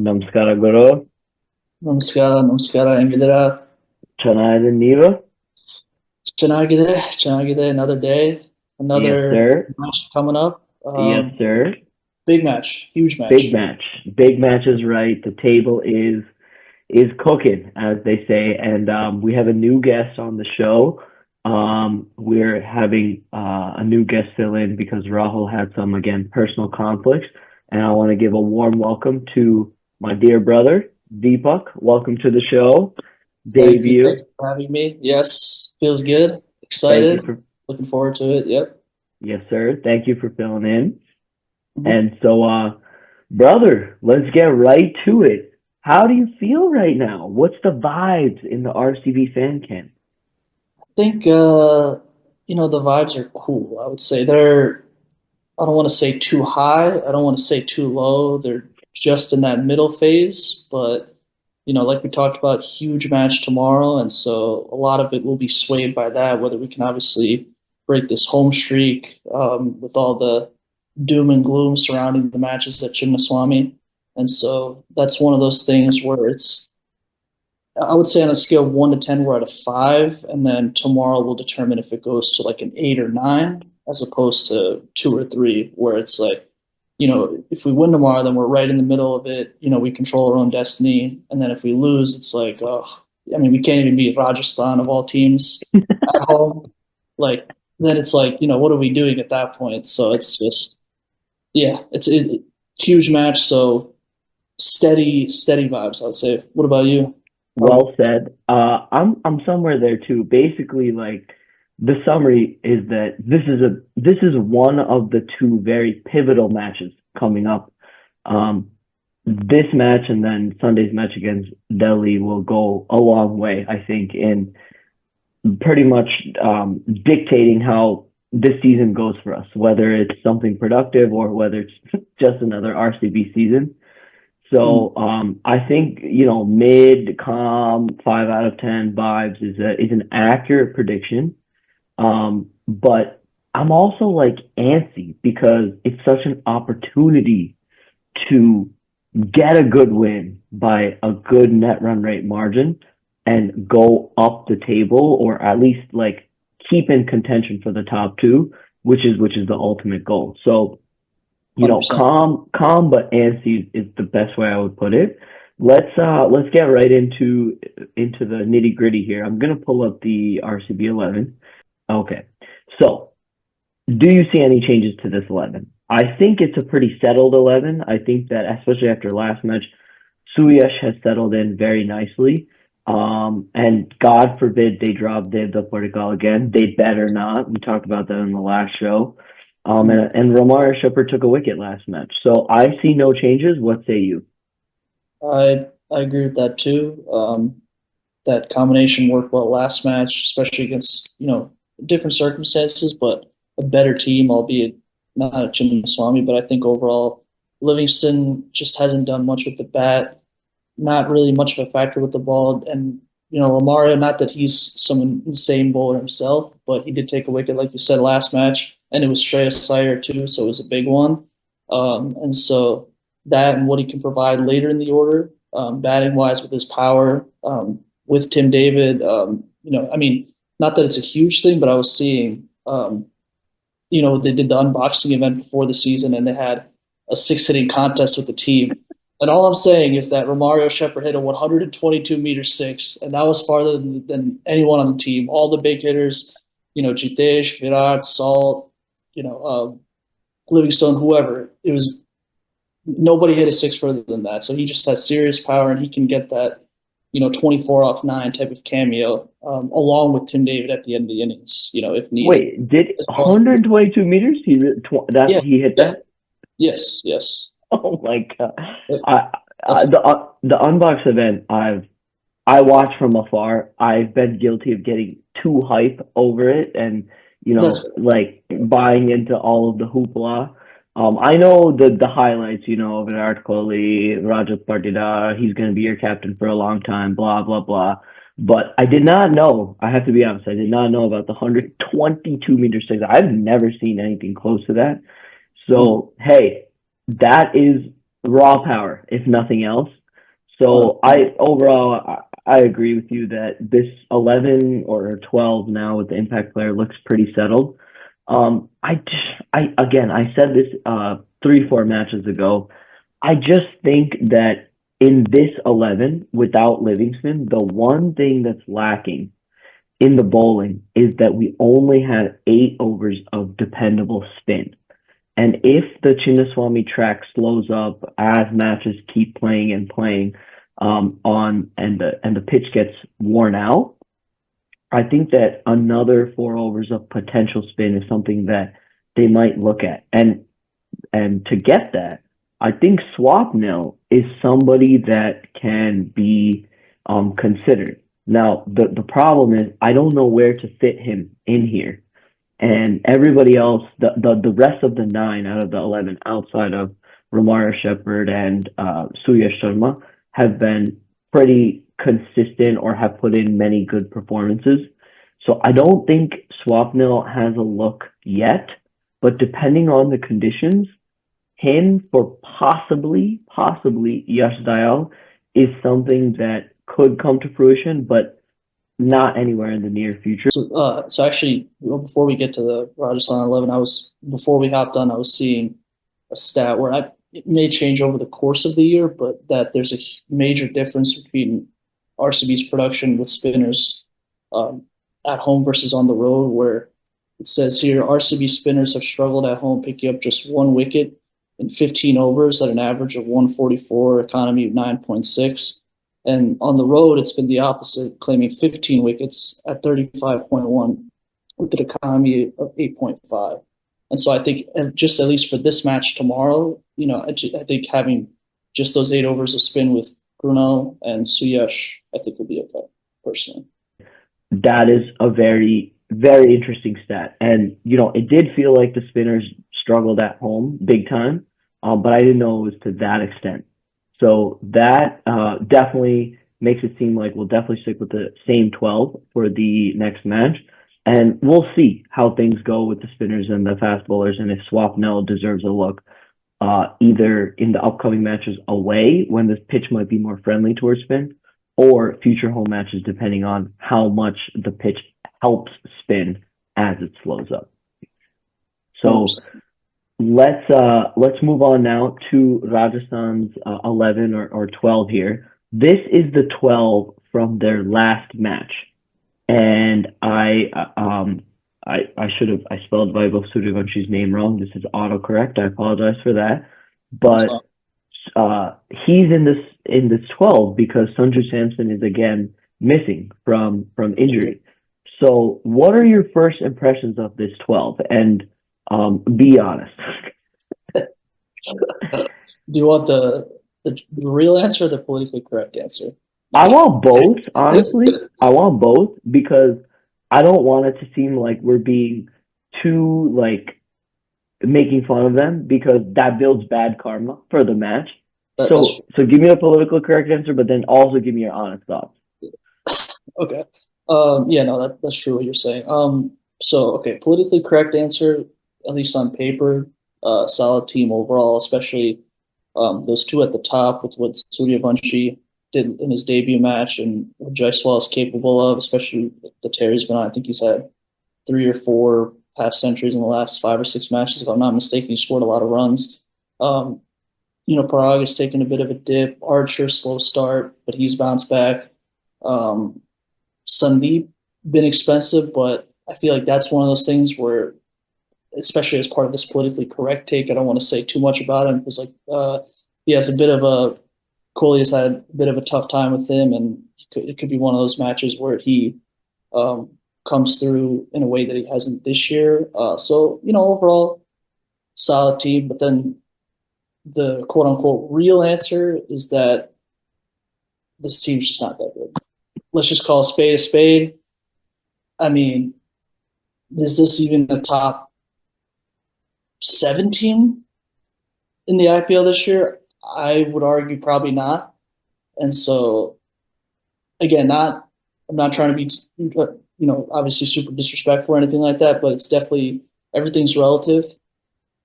ನಮಸ್ಕಾರ ಗುರು. ನಮಸ್ಕಾರ ನಮಸ್ಕಾರ ಹೆಂಗಿದ್ದೀರಾ? ಚೆನ್ನಾಗಿದೆ ನೀವು? ಚೆನ್ನಾಗಿದೆ. Another day, another Yes, sir. match coming up. Yes, sir. Big match, huge match. Big match. Big match is right. The table is cooking, as they say, and we have a new guest on the show. We're having a new guest fill in because Rahul had some again personal conflicts, and I want to give a warm welcome to my dear brother Deepak. Welcome to the show, debut. Thank you for having me. Yes, feels good. Thank you Excited. for Looking forward to it. Yep. Yes, sir. Thank you for filling in. Mhm. And so, brother, let's get right to it. How do you feel right now? What's the vibes in the RCB fan camp? I think the vibes are cool. I would say I don't want to say too high. I don't want to say too low. They're just in that middle phase, but like we talked about, huge match tomorrow, and so a lot of it will be swayed by that. Whether we can obviously break this home streak with all the doom and gloom surrounding the matches at Chinnaswamy, and so that's one of those things where I would say on a scale of 1 to 10, we're at a 5, and then tomorrow will determine if it goes to like an 8 or 9, as opposed to 2 or 3, where it's like, if we win tomorrow, then we're right in the middle of it. We control our own destiny, and then if we lose, it's like, oh, I mean, we can't even beat Rajasthan of all teams at home. Like, then it's like, what are we doing at that point? So it's just, yeah, it's huge match. So steady vibes, I would say. What about you? Well said. I'm somewhere there too. Basically, like the summary is that this is one of the two very pivotal matches coming up. This match and then Sunday's match against Delhi will go a long way, I think, in pretty much dictating how this season goes for us, whether it's something productive or whether it's just another RCB season. So I think mid calm 5 out of 10 vibes is an accurate prediction. But I'm also like antsy because it's such an opportunity to get a good win by a good net run rate margin and go up the table, or at least like keep in contention for the top two, which is the ultimate goal. So 100%. calm but antsy is the best way I would put it. Let's get right into the nitty gritty here. I'm gonna pull up the RCB 11. Okay, so do you see any changes to this 11? I think it's a pretty settled 11. I think that especially after last match, Suyash has settled in very nicely. And God forbid they drop Dev Portugal again. They better not. We talked about that in the last show. And Romario Shepherd took a wicket last match. So I see no changes. What say you? I agree with that too. That combination worked well last match, especially against different circumstances, but a better team, albeit not at Chinnaswamy. But I think overall, Livingston just hasn't done much with the bat, not really much of a factor with the ball. And Romario, not that he's some insane bowler himself, but he did take a wicket, like you said, last match, and it was Shreyas Iyer too, so it was a big one. And so that and what he can provide later in the order, batting wise with his power, with Tim David, I mean, not that it's a huge thing, but I was seeing, they did the unboxing event before the season, and they had a 6 hitting contest with the team. And all I'm saying is that Romario Shepherd hit a 122-meter six, and that was farther than anyone on the team. All the big hitters, Jitesh, Virat, Salt, Livingstone, whoever. It was nobody hit a six further than that. So he just has serious power, and he can get that, 24 off 9 type of cameo, along with Tim David at the end of the innings, if needed. Wait, did As well as- 122 meters? Yeah, He hit yeah. that? Yes. Oh my God! That- I That's the unbox event I watched from afar. I've been guilty of getting too hype over it, and that's like buying into all of the hoopla. I know the highlights, Virat Kohli, Rajat Partida, he's going to be your captain for a long time, blah, blah, blah. But I did not know, I have to be honest, I did not know about the 122-meter six. I've never seen anything close to that. So, hey, that is raw power, if nothing else. So I overall I agree with you that this 11 or 12 now with the impact player looks pretty settled. I again I said this 3 4 matches ago. I just think that in this 11 without Livingston, the one thing that's lacking in the bowling is that we only had 8 overs of dependable spin. And if the Chinnaswamy track slows up as matches keep playing and playing on and the pitch gets worn out, I think that another 4 overs of potential spin is something that they might look at. And to get that, I think Swapnil is somebody that can be considered. Now the problem is I don't know where to fit him in here, and everybody else, the rest of the 9 out of the 11 outside of Ramara Shepherd and Suya Sharma have been pretty consistent or have put in many good performances. So I don't think Swapnil has a look yet, but depending on the conditions, him for possibly Yash Dayal is something that could come to fruition, but not anywhere in the near future. So actually, before we get to the Rajasthan 11, before we hopped on, I was seeing a stat where it may change over the course of the year, but that there's a major difference between RCB's production with spinners um, at home versus on the road, where it says here RCB spinners have struggled at home, picking up just 1 wicket in 15 overs at an average of 144, economy of 9.6. And on the road, it's been the opposite, claiming 15 wickets at 35.1 with an economy of 8.5. And so I think, and just at least for this match tomorrow, I think having just those 8 overs of spin with Bruno and Suyash, I think will be okay, personally. That is a very, very interesting stat. And, it did feel like the spinners struggled at home big time, but I didn't know it was to that extent. So that definitely makes it seem like we'll definitely stick with the same 12 for the next match. And we'll see how things go with the spinners and the fast bowlers and if Swapnil deserves a look either in the upcoming matches away when the pitch might be more friendly towards spin or future home matches depending on how much the pitch helps spin as it slows up. So let's move on now to Rajasthan's 11 or 12 here. This is the 12 from their last match, and I spelled Vaibhav Suryavanshi's name wrong. This is autocorrect. I apologize for that, but he's in this 12 because Sanju Samson is again missing from injury. So, what are your first impressions of this 12? And be honest. Do you want the real answer or the politically correct answer? I want both, honestly. I want both because I don't want it to seem like we're being too making fun of them because that builds bad karma for the match. So give me a political correct answer, but then also give me your honest thoughts. Okay. Yeah, no, that's true what you're saying. So okay, politically correct answer, at least on paper, solid team overall, especially those two at the top with what Suryavanshi did in his debut match and what Jaiswal is capable of, especially the Terry's been on. I think he's had 3 or 4 half centuries in the last 5 or 6 matches, if I'm not mistaken. He scored a lot of runs. Parag has taken a bit of a dip. Archer, slow start, but he's bounced back. Sandeep, been expensive, but I feel like that's one of those things where, especially as part of this politically correct take, I don't want to say too much about him because he has a bit of a Kohli has had a bit of a tough time with him, and it could be one of those matches where he comes through in a way that he hasn't this year. So overall, solid team. But then the quote unquote real answer is that this team's just not that good. Let's just call a spade a spade. I mean, is this even a top 7 team in the IPL this year? I would argue probably not. And so, again, I'm not trying to be, obviously super disrespectful or anything like that, but it's definitely, everything's relative,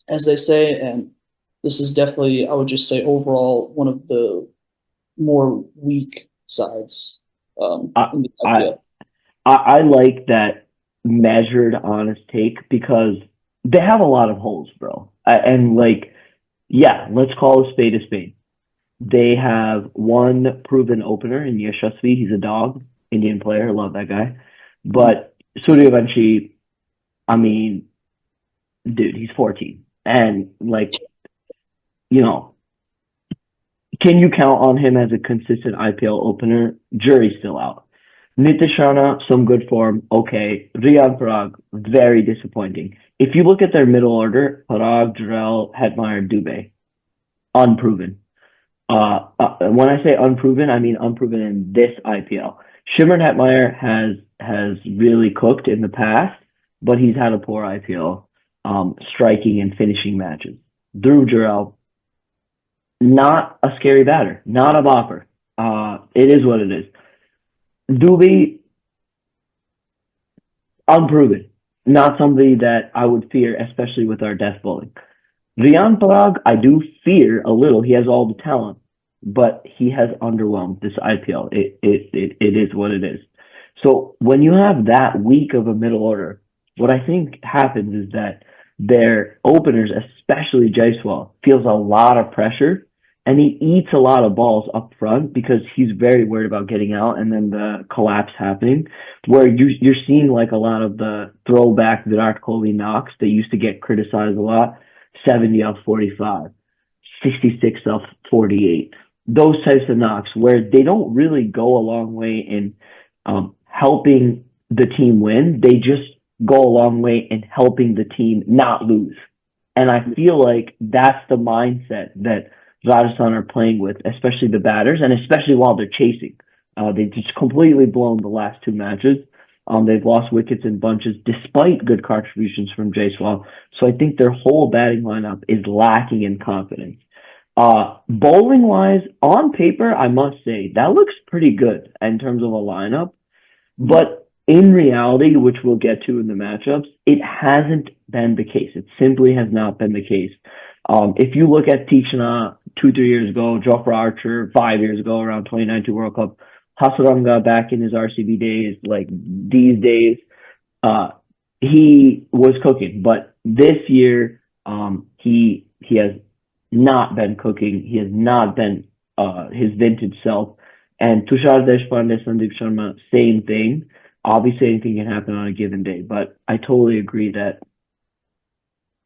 as they say. And this is definitely, I would just say overall, one of the more weak sides I in the I IPL. I like that measured, honest take because they have a lot of holes, bro. And like, yeah, let's call a spade a spade. They have one proven opener in Yashasvi. He's a dog, Indian player. Love that guy. Mhm. But Suryavanshi, I mean, dude, he's 14. And like, you know, can you count on him as a consistent IPL opener? Jury's still out. Nitish Rana, some good form, okay. Riyan Parag, very disappointing. If you look at their middle order, Parag, Jarrell, Hetmeyer, Dubé, unproven. When I say unproven, I mean unproven in this IPL. Shimron Hetmeyer has really cooked in the past, but he's had a poor IPL, striking and finishing matches. Dhruv Jurel, not a scary batter, not a bopper. It is what it is. Dubé, unproven, not somebody that I would fear, especially with our death bowling. Riyan Parag, I do fear a little. He has all the talent, but he has underwhelmed this IPL. It is what it is. So when you have that weak of a middle order, what I think happens is that their openers, especially Jaiswal, feels a lot of pressure and he eats a lot of balls up front because he's very worried about getting out and then the collapse happening. Where you're seeing like a lot of the throwback Virat Kohli knocks that used to get criticized a lot 70 off 45, 66 off 48. Those types of knocks where they don't really go a long way in helping the team win. They just go a long way in helping the team not lose. And I feel like that's the mindset that Rajasthan are playing with, especially the batters, and especially while they're chasing. They've just completely blown the last two matches. They've lost wickets in bunches despite good contributions from Jaiswal. So I think their whole batting lineup is lacking in confidence. Bowling wise, on paper, I must say that looks pretty good in terms of a lineup. But in reality, which we'll get to in the matchups, it hasn't been the case. It simply has not been the case. If you look at Tikshana 2, 3 years ago, Jofra Archer 5 years ago, around 2019 World Cup, Hasaranga back in his RCB days, like these days, uh, he was cooking. But this year, he has not been cooking. He has not been his vintage self. And Tushar Deshpande, Sandeep Sharma, same thing. Obviously, anything can happen on a given day, but I totally agree that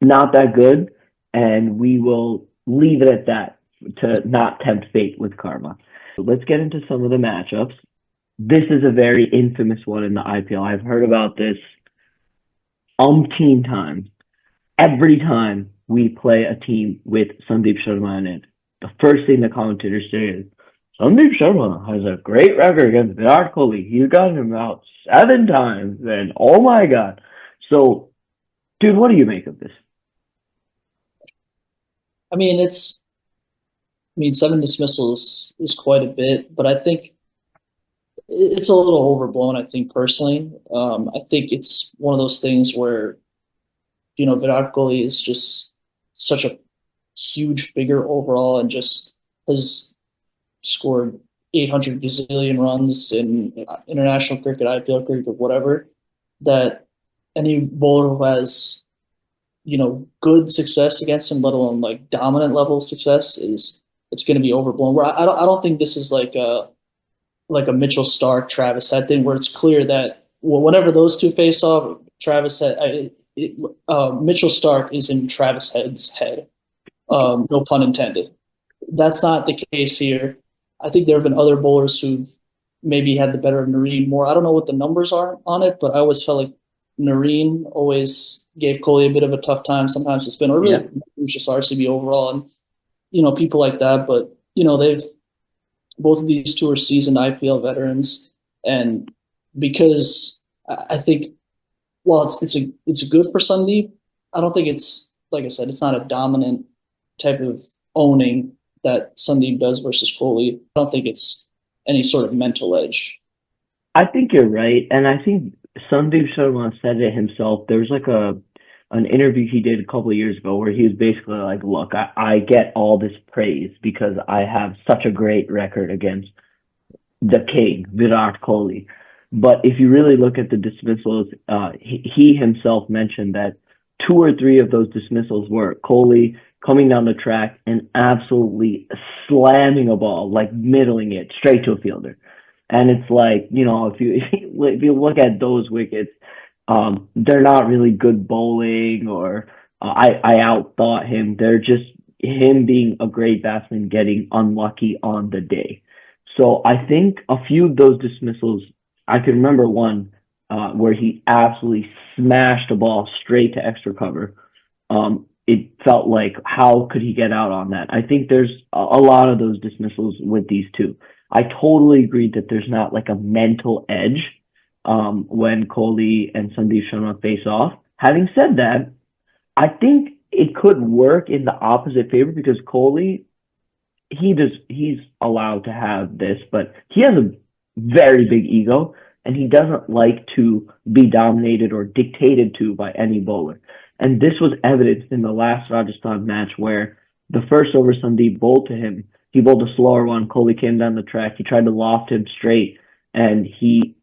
not that good, and we will leave it at that to not tempt fate with karma. So let's get into some of the matchups. This is a very infamous one in the IPL. I've heard about this umpteen times. Every time we play a team with Sandeep Sharma in it, the first thing the commentators say is, Sandeep Sharma has a great record against Virat Kohli. He's gotten him out 7 times, and oh my god. So, dude, what do you make of this? I mean, seven dismissals is quite a bit, but I think it's a little overblown. I think personally, I think it's one of those things where Virat Kohli is just such a huge figure overall, and just has scored 800 gazillion runs in international cricket, IPL cricket, whatever. That any bowler who has good success against him, let alone like dominant level success, is it's going to be overblown. Where I don't think this is like a Mitchell Stark Travis Head thing where it's clear that whenever those two face off, Travis Head, Mitchell Stark is in Travis Head's head. No pun intended. That's not the case here. I think there have been other bowlers who've maybe had the better of Nareen more. I don't know what the numbers are on it, but I always felt like Nareen always gave Kohli a bit of a tough time. Sometimes it's been, or really, Yeah, it was just RCB overall, and people like that. But they've both of these two are seasoned IPL veterans, and because I think, well, it's good for Sandeep. I don't think it's, like I said, it's not a dominant type of owning that Sandeep does versus Kohli. I don't think it's any sort of mental edge. I think you're right, and I think Sandeep Sharma said it himself. There's like a an interview he did a couple of years ago where he was basically like, look, I get all this praise because I have such a great record against the king, Virat Kohli. But if you really look at the dismissals, he himself mentioned that two or three of those dismissals were Kohli coming down the track and absolutely slamming a ball, like middling it straight to a fielder. And it's like, if you if you look at those wickets, they're not really good bowling or I outthought him. They're just him being a great batsman getting unlucky on the day. So I think a few of those dismissals, I can remember one where he absolutely smashed a ball straight to extra cover. It felt like, how could he get out on that? I think there's a lot of those dismissals with these two. I totally agree that there's not like a mental edge when Kohli and Sandeep Sharma face off. Having said that, I think it could work in the opposite favor because Kohli, he's allowed to have this, but he has a very big ego and he doesn't like to be dominated or dictated to by any bowler. And this was evidenced in the last Rajasthan match where the first over Sandeep bowled to him. He bowled a slower one. Kohli came down the track. He tried to loft him straight and he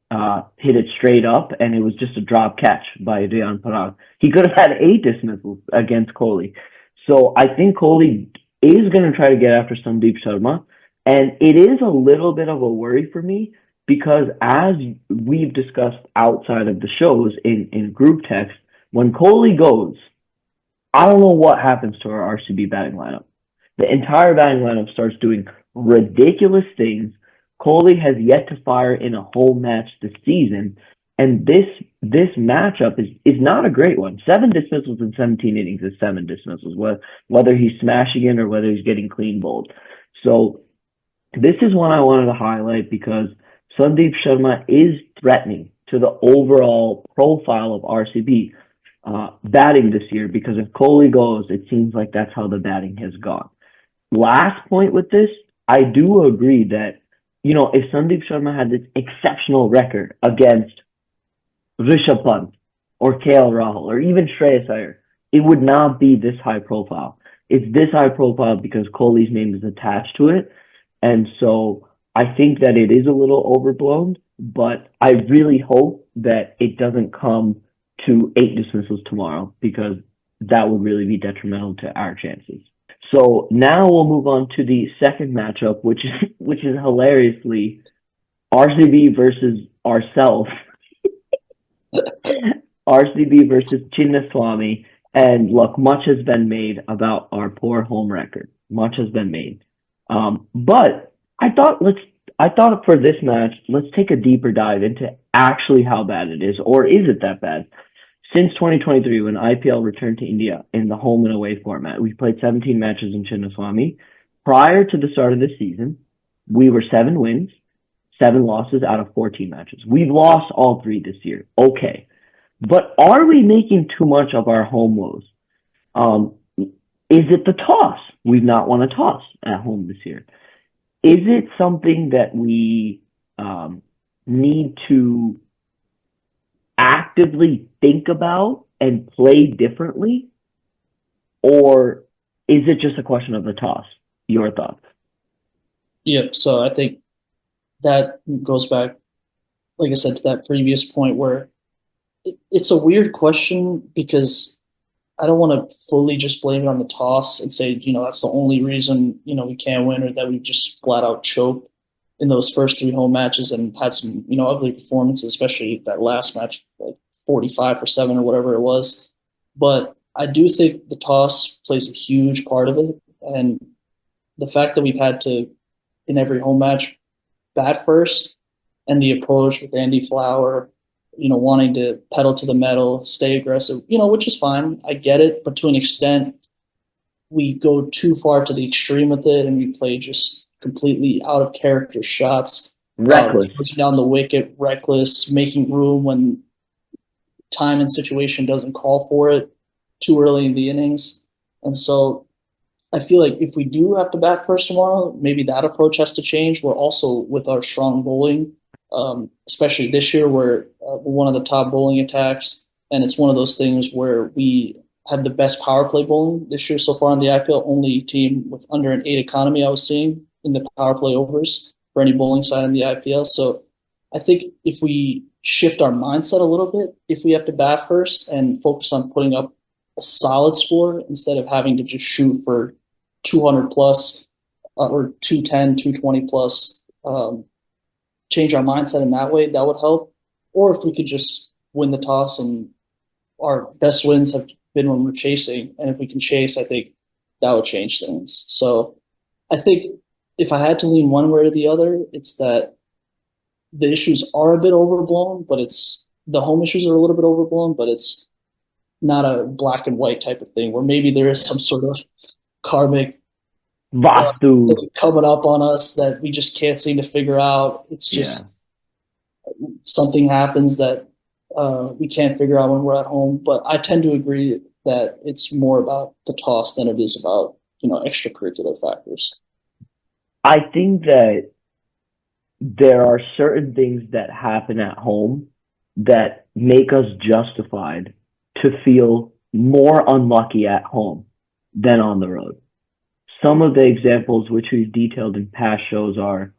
hit it straight up and it was just a drop catch by Riyan Parag. He could have had 8 dismissals against Kohli. So I think Kohli is going to try to get after Sandeep Sharma. And it is a little bit of a worry for me because as we've discussed outside of the shows in group text, when Kohli goes, I don't know what happens to our RCB batting lineup. The entire batting lineup starts doing ridiculous things. Kohli has yet to fire in a whole match this season. And this matchup is not a great one. 7 dismissals in 17 innings is 7 dismissals, whether he's smashing it or whether he's getting clean bowled. So this is one I wanted to highlight because Sandeep Sharma is threatening to the overall profile of RCB batting this year because if Kohli goes, it seems like that's how the batting has gone. Last point with this, I do agree that, if Sandeep Sharma had this exceptional record against Rishabh Pant or KL Rahul or even Shreyas Iyer, it would not be this high profile. It's this high profile because Kohli's name is attached to it. And so I think that it is a little overblown, but I really hope that it doesn't come to 8 dismissals tomorrow because that would really be detrimental to our chances. So now we'll move on to the second matchup, which is hilariously RCB versus ourselves. RCB versus Chinnaswamy. And look, much has been made about our poor home record. Much has been made. But I thought for this match, let's take a deeper dive into actually how bad it is, or is it that bad? Since 2023, when IPL returned to India in the home and away format, we played 17 matches in Chinnaswamy. Prior to the start of the season, we were 7 wins, 7 losses out of 14 matches. We've lost all 3 this year. Okay. But are we making too much of our home woes? Is it the toss? We've not won a toss at home this year. Is it something that we need to actively think about and play differently? Or is it just a question of the toss? Your thoughts? Yeah, so I think that goes back, like I said, to that previous point where it's a weird question because I don't want to fully just blame it on the toss and say, that's the only reason, we can't win or that we just flat out choked in those first 3 home matches and had some, ugly performances, especially that last match, like 45 for 7 or whatever it was. But I do think the toss plays a huge part of it. And the fact that we've had to, in every home match, bat first and the approach with Andy Flower, wanting to pedal to the metal, stay aggressive, which is fine. I get it. But to an extent, we go too far to the extreme with it and we play just completely out of character shots. Reckless. Pushing down the wicket, reckless, making room when time and situation doesn't call for it too early in the innings. And so I feel like if we do have to bat first tomorrow, maybe that approach has to change. We're also with our strong bowling, especially this year, we're one of the top bowling attacks. And it's one of those things where we had the best power play bowling this year so far in the IPL. Only team with under an 8 economy I was seeing in the power play overs for any bowling side in the IPL. So I think if we shift our mindset a little bit, if we have to bat first and focus on putting up a solid score instead of having to just shoot for 200 plus or 210, 220 plus, change our mindset in that way, that would help. Or if we could just win the toss, and our best wins have been when we're chasing. And if we can chase, I think that would change things. So I think if I had to lean one way or the other, it's that the issues are a bit overblown, but it's the home issues are a little bit overblown, but it's not a black and white type of thing where maybe there is Yeah. some sort of karmic Vastu. coming up on us that we just can't seem to figure out. It's Yeah. just something happens that we can't figure out when we're at home. But I tend to agree that it's more about the toss than it is about extracurricular factors. I think that there are certain things that happen at home that make us justified to feel more unlucky at home than on the road. Some of the examples which we've detailed in past shows are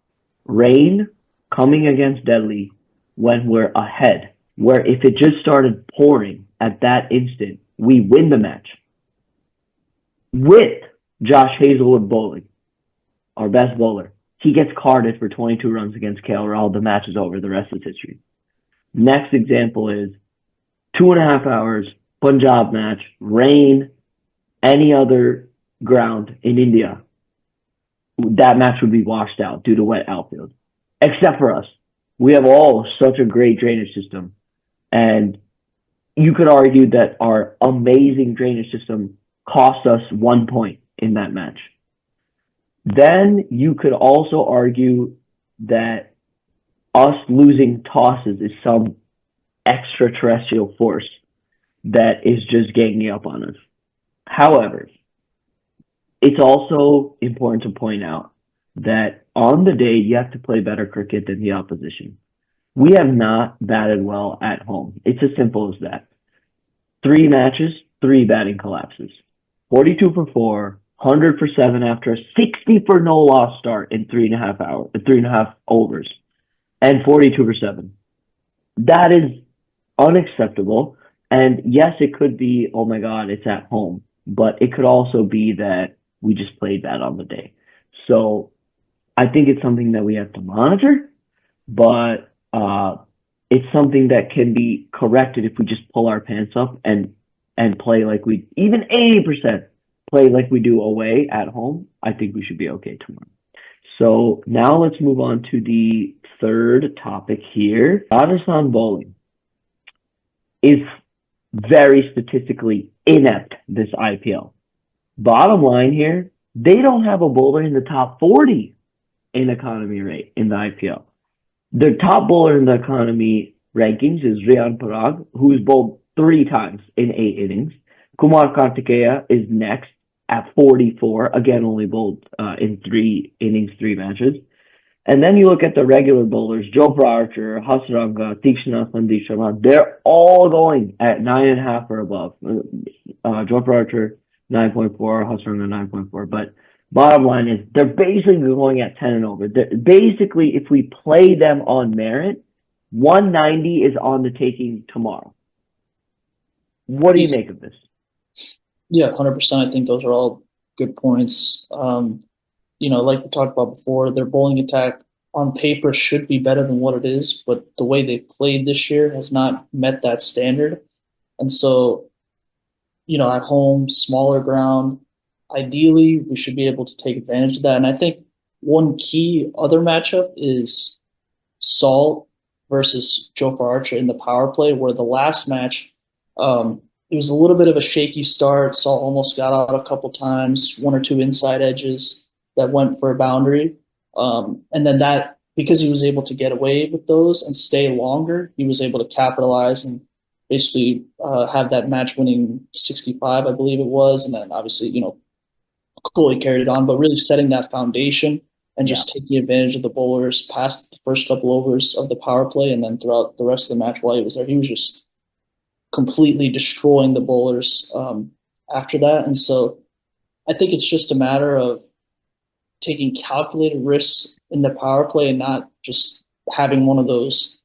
rain coming against Delhi when we're ahead, where if it just started pouring at that instant, we win the match with Josh Hazelwood bowling, our best bowler. He gets carded for 22 runs against KL Rahul. The match is over. The rest is history. Next example is 2.5 hours, Punjab match, rain, any other ground in India. That match would be washed out due to wet outfield, except for us. We have all such a great drainage system. And you could argue that our amazing drainage system cost us 1 point in that match. Then you could also argue that us losing tosses is some extraterrestrial force that is just ganging up on us. However, it's also important to point out that on the day you have to play better cricket than the opposition. We have not batted well at home. It's as simple as that. 3 matches, 3 batting collapses. 42 for 4, 100 for 7 after a 60 for no loss start in 3.5 hours, 3.5 overs, and 42 for 7. That is unacceptable. And yes, it could be, oh my God, it's at home, but it could also be that we just played bad on the day. So I think it's something that we have to monitor, but it's something that can be corrected if we just pull our pants up and play like we, even 80% play like we do away at home. I think we should be okay tomorrow. So now let's move on to the third topic here. Rajasthan bowling is very statistically inept this IPL. Bottom line here, they don't have a bowler in the top 40 in economy rate in the IPL. The top bowler in the economy rankings is Riyan Parag, who's bowled 3 times in 8 innings. Kumar Kartikeya is next at 44, again only bowled in 3 innings, 3 matches. And then you look at the regular bowlers, Jofra Archer, Hasranga, Tikshana, Sandeep Sharma, they're all going at 9.5 or above. Jofra Archer, 9.4, Hasranga, 9.4. But bottom line is they're basically going at 10 and over. Basically, if we play them on merit, 190 is on the taking tomorrow. What do you make of this? Yeah, 100%. I think those are all good points. Like we talked about before, their bowling attack on paper should be better than what it is, but the way they've played this year has not met that standard. And so, at home, smaller ground, ideally we should be able to take advantage of that. And I think one key other matchup is Salt versus Jofra Archer in the power play, where the last match, it was a little bit of a shaky start. Salt almost got out a couple times, 1 or 2 inside edges that went for a boundary. And then that, because he was able to get away with those and stay longer, he was able to capitalize and basically have that match winning 65, I believe it was. And then obviously, Kohli carried it on, but really setting that foundation and just taking advantage of the bowlers past the first couple overs of the power play. And then throughout the rest of the match while he was there, he was just completely destroying the bowlers after that. And so I think it's just a matter of taking calculated risks in the power play and not just having one of those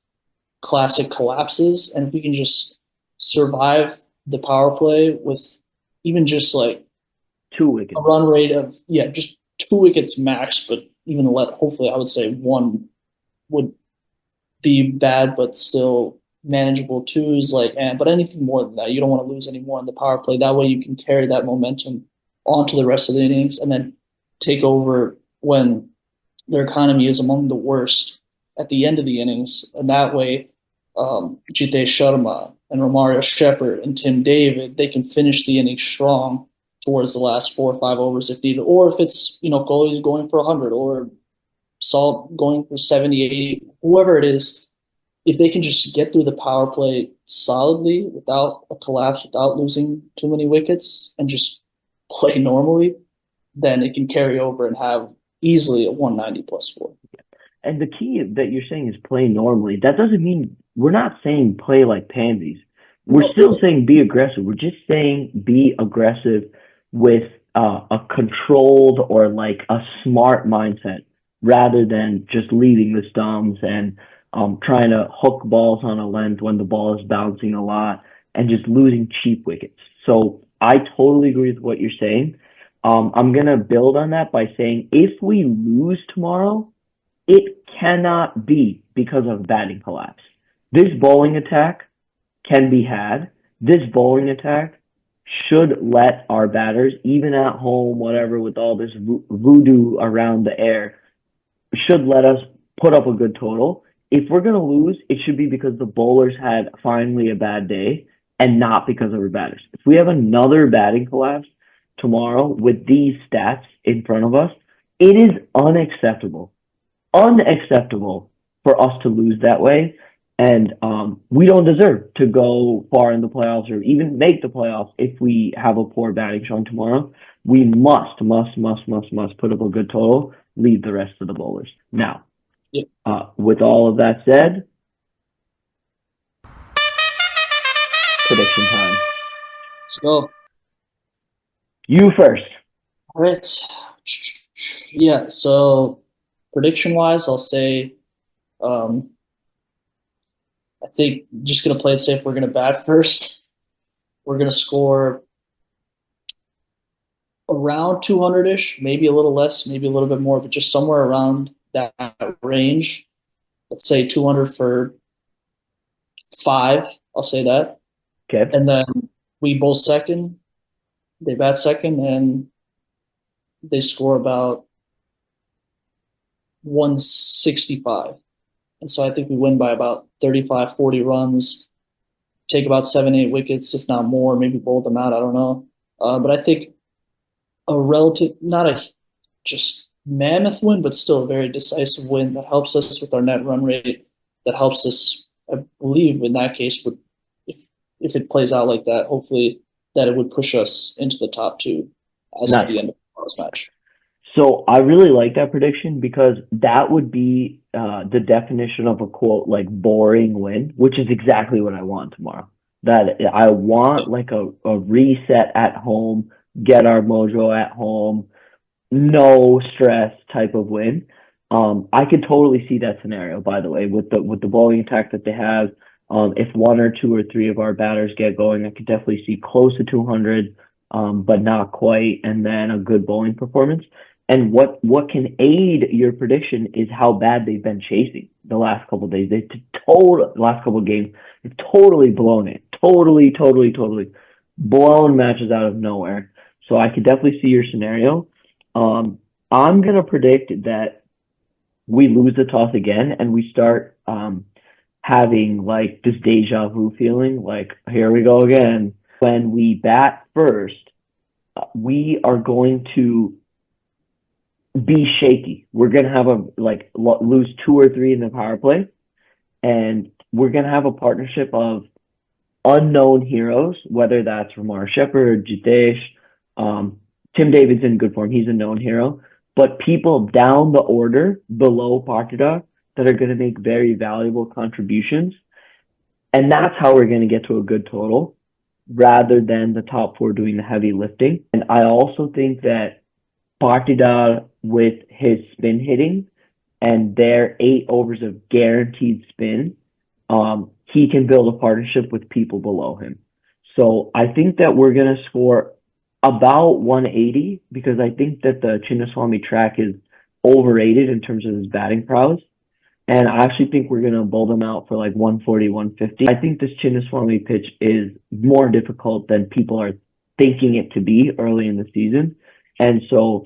classic collapses. And if we can just survive the power play with even just like 2 wickets. a run rate of, yeah, just 2 wickets max, but even hopefully I would say one would be bad, but still manageable. Two is like, but anything more than that, you don't want to lose any more in the power play. That way you can carry that momentum onto the rest of the innings and then take over when their economy is among the worst at the end of the innings. And that way, Jite Sharma and Romario Shepherd and Tim David, they can finish the inning strong towards the last 4 or 5 overs if needed. Or if it's, Kohli's going for 100 or Salt going for 70, 80, whoever it is, if they can just get through the power play solidly without a collapse, without losing too many wickets, and just play normally, then it can carry over and have easily a 190 plus score. And the key that you're saying is play normally. That doesn't mean we're not saying play like pansies. We're still saying be aggressive. We're just saying be aggressive with a controlled or like a smart mindset rather than just leading the stumps and trying to hook balls on a length when the ball is bouncing a lot and just losing cheap wickets. So I totally agree with what you're saying. I'm going to build on that by saying if we lose tomorrow, it cannot be because of batting collapse. This bowling attack can be had. This bowling attack should let our batters, even at home, whatever, with all this voodoo around the air, should let us put up a good total. If we're going to lose, it should be because the bowlers had finally a bad day and not because of our batters. If we have another batting collapse tomorrow with these stats in front of us, it is unacceptable for us to lose that way. And we don't deserve to go far in the playoffs or even make the playoffs if we have a poor batting showing tomorrow. We must put up a good total, lead the rest of the bowlers. Now, with all of that said, prediction time. Let's go. You first. All right. Yeah, so prediction-wise, I'll say I think just going to play it safe. We're going to bat first. We're going to score around 200-ish, maybe a little less, maybe a little bit more, but just somewhere around that range. Let's say 200 for 5. I'll say that. Okay. And then we bowl second. They bat second, and they score about 165. And so I think we win by about 35, 40 runs, take about 7, 8 wickets, if not more, maybe bowl them out. I don't know. But I think a relative, not a just mammoth win, but still a very decisive win that helps us with our net run rate, that helps us, I believe, in that case, would if it plays out like that, hopefully that it would push us into the top 2 as of the end of this match. So I really like that prediction because that would be the definition of a quote like boring win, which is exactly what I want tomorrow. That I want like a reset at home, get our mojo at home, no stress type of win. I could totally see that scenario, by the way, with the bowling attack that they have. If 1 or 2 or 3 of our batters get going, I could definitely see close to 200, but not quite, and then a good bowling performance. And what can aid your prediction is how bad they've been chasing the last couple of days. Last couple of games, they've totally blown it. Totally blown matches out of nowhere. So I could definitely see your scenario. I'm gonna predict that we lose the toss again and we start having like this deja vu feeling, like here we go again. When we bat first, we are going to be shaky. We're going to have lose 2 or 3 in the power play, and we're going to have a partnership of unknown heroes, whether that's Ramar Shepherd, Jitesh, Tim David's in good form. He's a known hero, but people down the order below Partida that are going to make very valuable contributions. And that's how we're going to get to a good total rather than the top four doing the heavy lifting. And I also think that Partida with his spin hitting and their 8 overs of guaranteed spin, he can build a partnership with people below him. So I think that we're going to score about 180 because I think that the Chinnaswamy track is overrated in terms of his batting prowess. And I actually think we're going to bowl them out for like 140, 150. I think this Chinnaswamy pitch is more difficult than people are thinking it to be early in the season. And so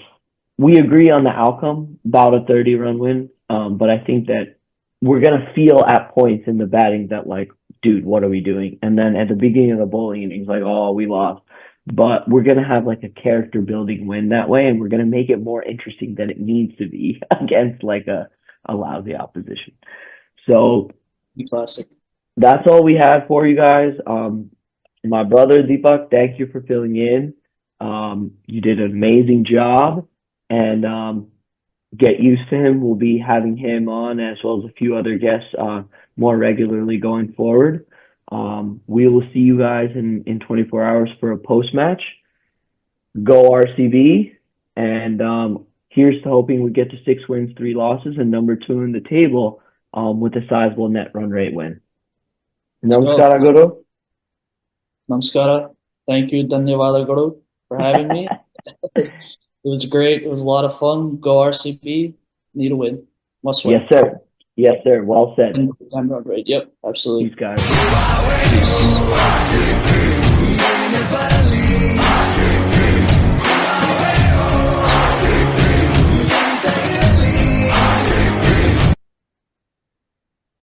we agree on the outcome, about a 30-run win. But I think that we're going to feel at points in the batting that, like, dude, what are we doing? And then at the beginning of the bowling innings, like, oh, we lost. But we're going to have like a character building win that way. And we're going to make it more interesting than it needs to be against like a lousy opposition. So Classic. that's all we had for you guys. My brother Deepak, thank you for filling in. You did an amazing job, and get used to him. We'll be having him on as well as a few other guests more regularly going forward. We will see you guys in 24 hours for a post match. Go RCB, and here's to hoping we get to 6 wins, 3 losses, and number 2 in the table with a sizable net run rate win. Namaskara, Guru. Namaskara. Thank you, Dhanyawada Guru, for having me. It was great. It was a lot of fun. Go RCB. Need a win. Must win. Yes, sir. Yes, sir. Well said. And time run rate. Yep, absolutely. These guys. Peace.